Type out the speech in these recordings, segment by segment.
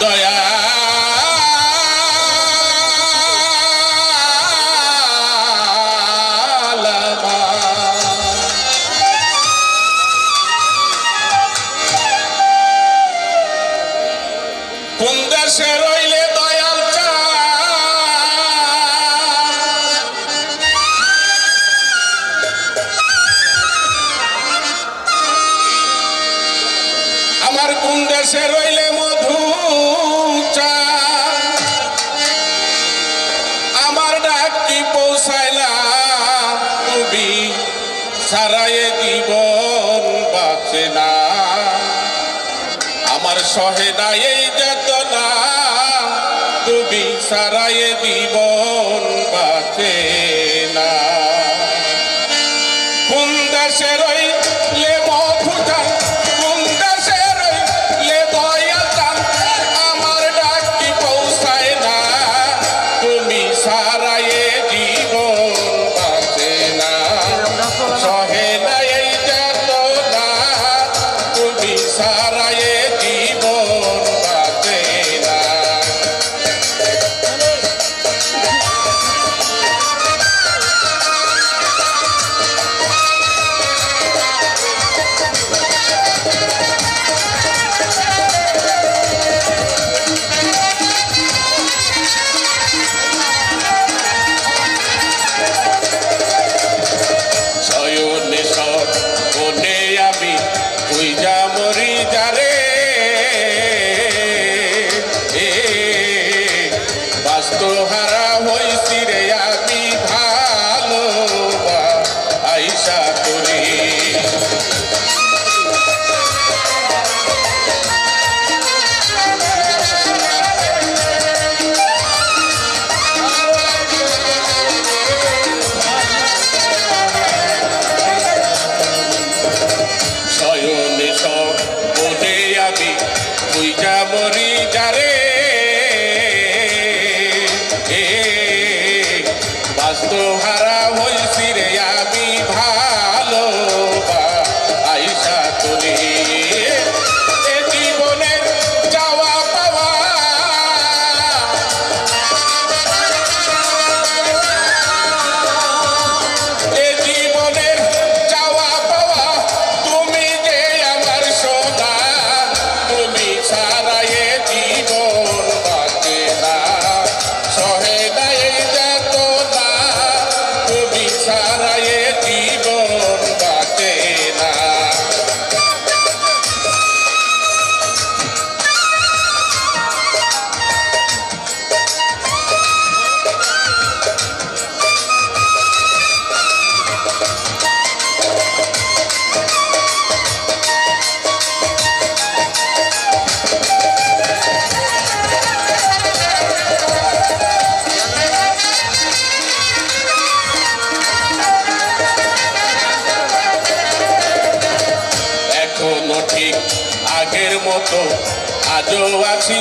দয়া কোন দেশে রইলে দয়াল আমার কোন দেশে রইলে মধু আমার ডাক কি পৌঁছাইলা তুমি সারায়ে জীবন বাঁচে না আমার সহে না এই যাতনা তুমি সারায়ে জীবন বাঁচে না কোন দেশে রইলে মধু চান কোন দেশে রইলে দয়া চান আমার ডাক কি পৌঁছায় না তুমি সারায়ে জীবন বাঁচে না সহে না এই যাতনা তুমি সারায়ে জীবন বাঁচে না হারা হইছি রে আমি ভালো আইসা করি শয়নে সপনে আমি বুইঝা মরি যারে হারা হইছি রে আমি ভালো আইসা করি এ জীবনের যাওয়া পাওয়া এ জীবনের যাওয়া পাওয়া তুমি যে আমার সোনা তুমি সারায়ে জীবন বাঁচে না সহে না এই যাতনা তুমি সারায়ে জীবন বাঁচে না এখনো ঠিক আগের মতো আজও আছি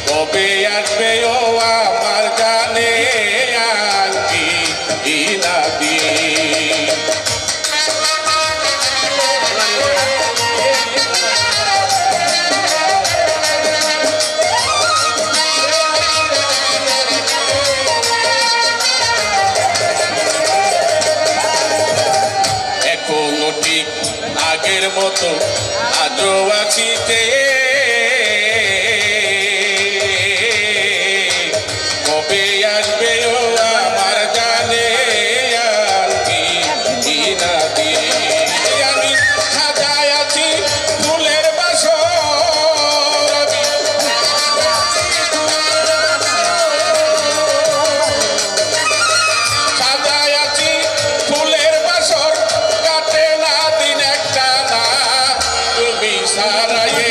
কবে আসবে ও আমার জানে আঙ্কি না দিয়ে এখনো ঠিক আগের মতো আজও আছি কবে আসবে ও আমার জানে আঙ্কি না দিয়ে আমি সাজায় আছি ফুলের বাসর সাজায় আছি ফুলের বাসর কাটে না দিন একটা না তুমি সারায়ে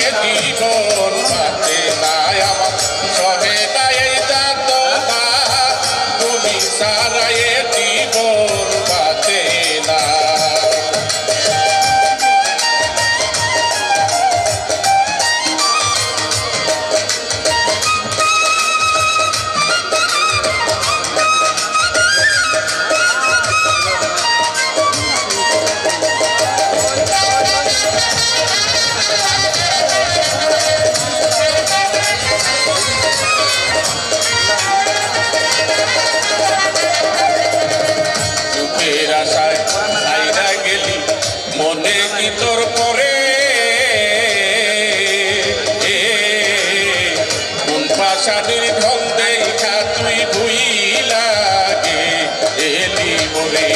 আশায় সাইরা গেলি মনে কি তোর করে কোন পাশানির ঢল দেখা তুই ভুইলা এলি মোরে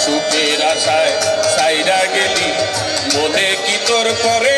সুখের আশায় সাইরা গেলি মনে কি তোর করে